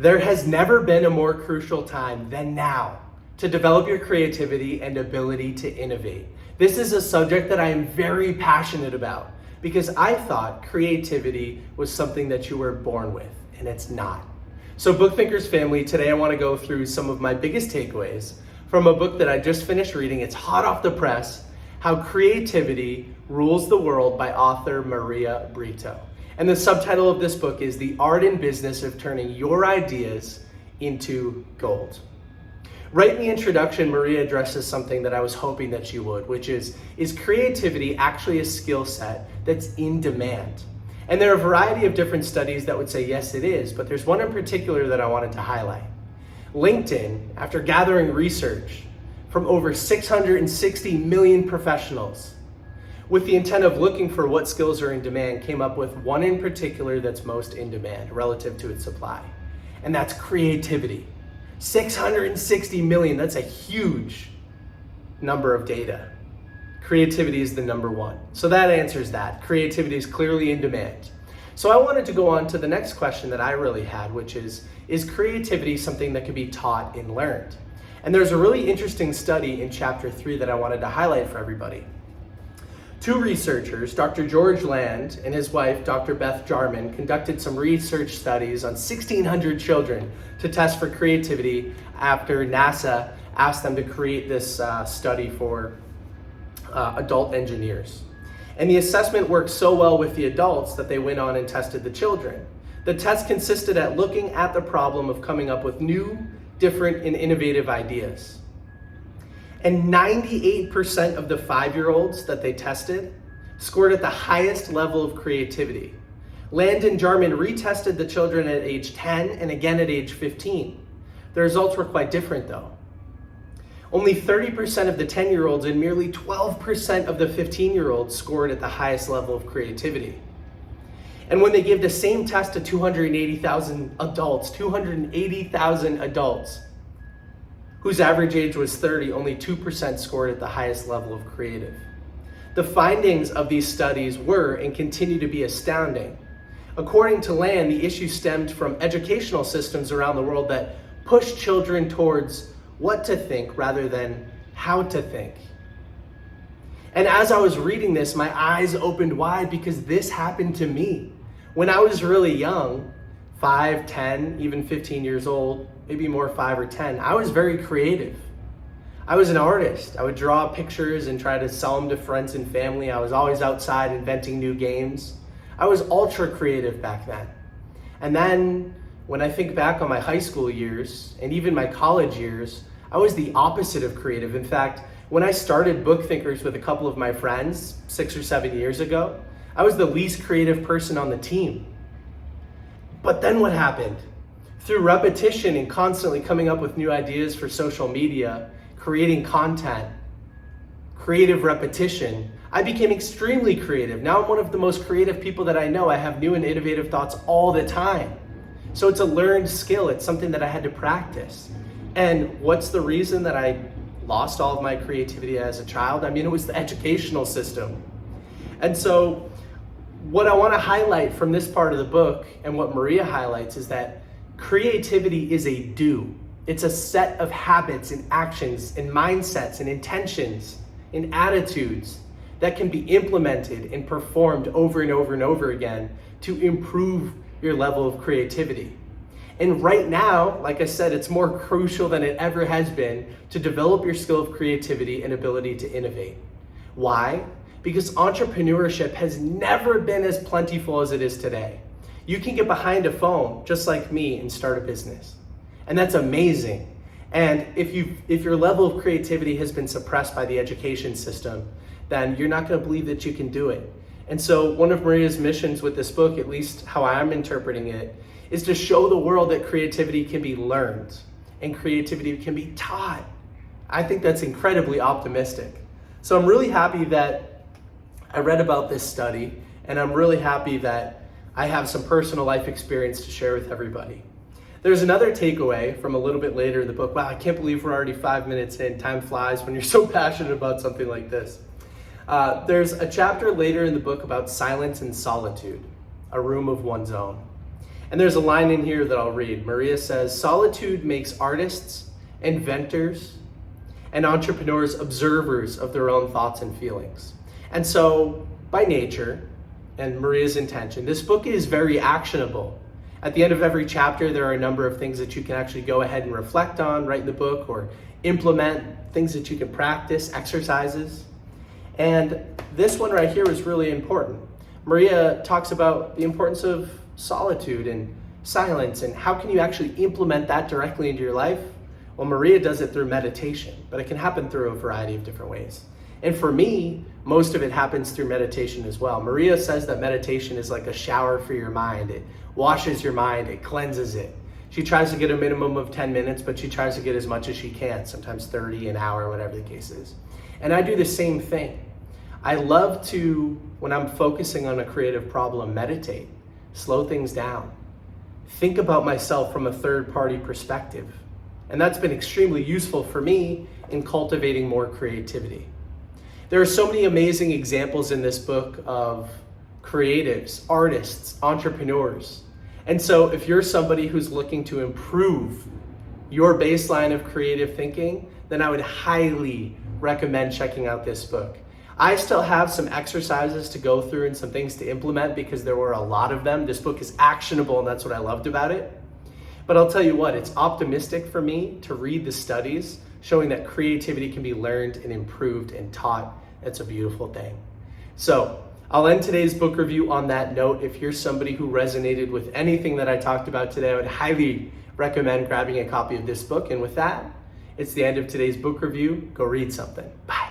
There has never been a more crucial time than now to develop your creativity and ability to innovate. This is a subject that I am very passionate about because I thought creativity was something that you were born with, and it's not. So Book Thinkers family, today I want to go through some of my biggest takeaways from a book that I just finished reading. It's hot off the press, How Creativity Rules the World by author Maria Brito. And the subtitle of this book is The Art and Business of Turning Your Ideas into Gold. Right in the introduction, Maria addresses something that I was hoping that you would, which is creativity actually a skill set that's in demand? And there are a variety of different studies that would say yes, it is, but there's one in particular that I wanted to highlight. LinkedIn, after gathering research from over 660 million professionals, with the intent of looking for what skills are in demand, came up with one in particular that's most in demand relative to its supply, and that's creativity. 660 million, that's a huge number of data. Creativity is the number one. So that answers that. Creativity is clearly in demand. So I wanted to go on to the next question that I really had, which is creativity something that can be taught and learned? And there's a really interesting study in chapter 3 that I wanted to highlight for everybody. Two researchers, Dr. George Land and his wife, Dr. Beth Jarman, conducted some research studies on 1,600 children to test for creativity after NASA asked them to create this study for adult engineers. And the assessment worked so well with the adults that they went on and tested the children. The test consisted at looking at the problem of coming up with new, different, and innovative ideas. And 98% of the 5-year-olds that they tested scored at the highest level of creativity. Land and Jarman retested the children at age 10 and again at age 15. The results were quite different though. Only 30% of the 10-year-olds and merely 12% of the 15-year-olds scored at the highest level of creativity. And when they gave the same test to 280,000 adults, whose average age was 30, only 2% scored at the highest level of creative. The findings of these studies were and continue to be astounding. According to Land, the issue stemmed from educational systems around the world that push children towards what to think rather than how to think. And as I was reading this, my eyes opened wide because this happened to me. When I was really young, 5, 10, even 15 years old, maybe more 5 or 10, I was very creative. I was an artist. I would draw pictures and try to sell them to friends and family. I was always outside inventing new games. I was ultra creative back then. And then when I think back on my high school years and even my college years, I was the opposite of creative. In fact, when I started Book Thinkers with a couple of my friends 6 or 7 years ago, I was the least creative person on the team. But then what happened? Through repetition and constantly coming up with new ideas for social media, creating content, creative repetition, I became extremely creative. Now I'm one of the most creative people that I know. I have new and innovative thoughts all the time. So it's a learned skill. It's something that I had to practice. And what's the reason that I lost all of my creativity as a child? I mean, it was the educational system. And so what I want to highlight from this part of the book and what Maria highlights is that creativity is a do. It's a set of habits and actions and mindsets and intentions and attitudes that can be implemented and performed over and over and over again to improve your level of creativity. And right now, like I said, it's more crucial than it ever has been to develop your skill of creativity and ability to innovate. Why? Because entrepreneurship has never been as plentiful as it is today. You can get behind a phone just like me and start a business. And that's amazing. And if your level of creativity has been suppressed by the education system, then you're not going to believe that you can do it. And so one of Maria's missions with this book, at least how I'm interpreting it, is to show the world that creativity can be learned and creativity can be taught. I think that's incredibly optimistic. So I'm really happy that I read about this study, and I'm really happy that I have some personal life experience to share with everybody. There's another takeaway from a little bit later in the book. Wow, I can't believe we're already 5 minutes in. Time flies when you're so passionate about something like this. There's a chapter later in the book about silence and solitude, a room of one's own. And there's a line in here that I'll read. Maria says, "Solitude makes artists, inventors, and entrepreneurs observers of their own thoughts and feelings." And so, by nature, and Maria's intention, this book is very actionable. At the end of every chapter, there are a number of things that you can actually go ahead and reflect on, write in the book, or implement, things that you can practice, exercises. And this one right here is really important. Maria talks about the importance of solitude and silence, and how can you actually implement that directly into your life? Well, Maria does it through meditation, but it can happen through a variety of different ways. And for me, most of it happens through meditation as well. Maria says that meditation is like a shower for your mind. It washes your mind, it cleanses it. She tries to get a minimum of 10 minutes, but she tries to get as much as she can, sometimes 30, an hour, whatever the case is. And I do the same thing. I love to, when I'm focusing on a creative problem, meditate, slow things down, think about myself from a third-party perspective. And that's been extremely useful for me in cultivating more creativity. There are so many amazing examples in this book of creatives, artists, entrepreneurs. And so if you're somebody who's looking to improve your baseline of creative thinking, then I would highly recommend checking out this book. I still have some exercises to go through and some things to implement because there were a lot of them. This book is actionable, and that's what I loved about it. But I'll tell you what, it's optimistic for me to read the studies showing that creativity can be learned and improved and taught. It's a beautiful thing. So I'll end today's book review on that note. If you're somebody who resonated with anything that I talked about today, I would highly recommend grabbing a copy of this book. And with that, it's the end of today's book review. Go read something. Bye.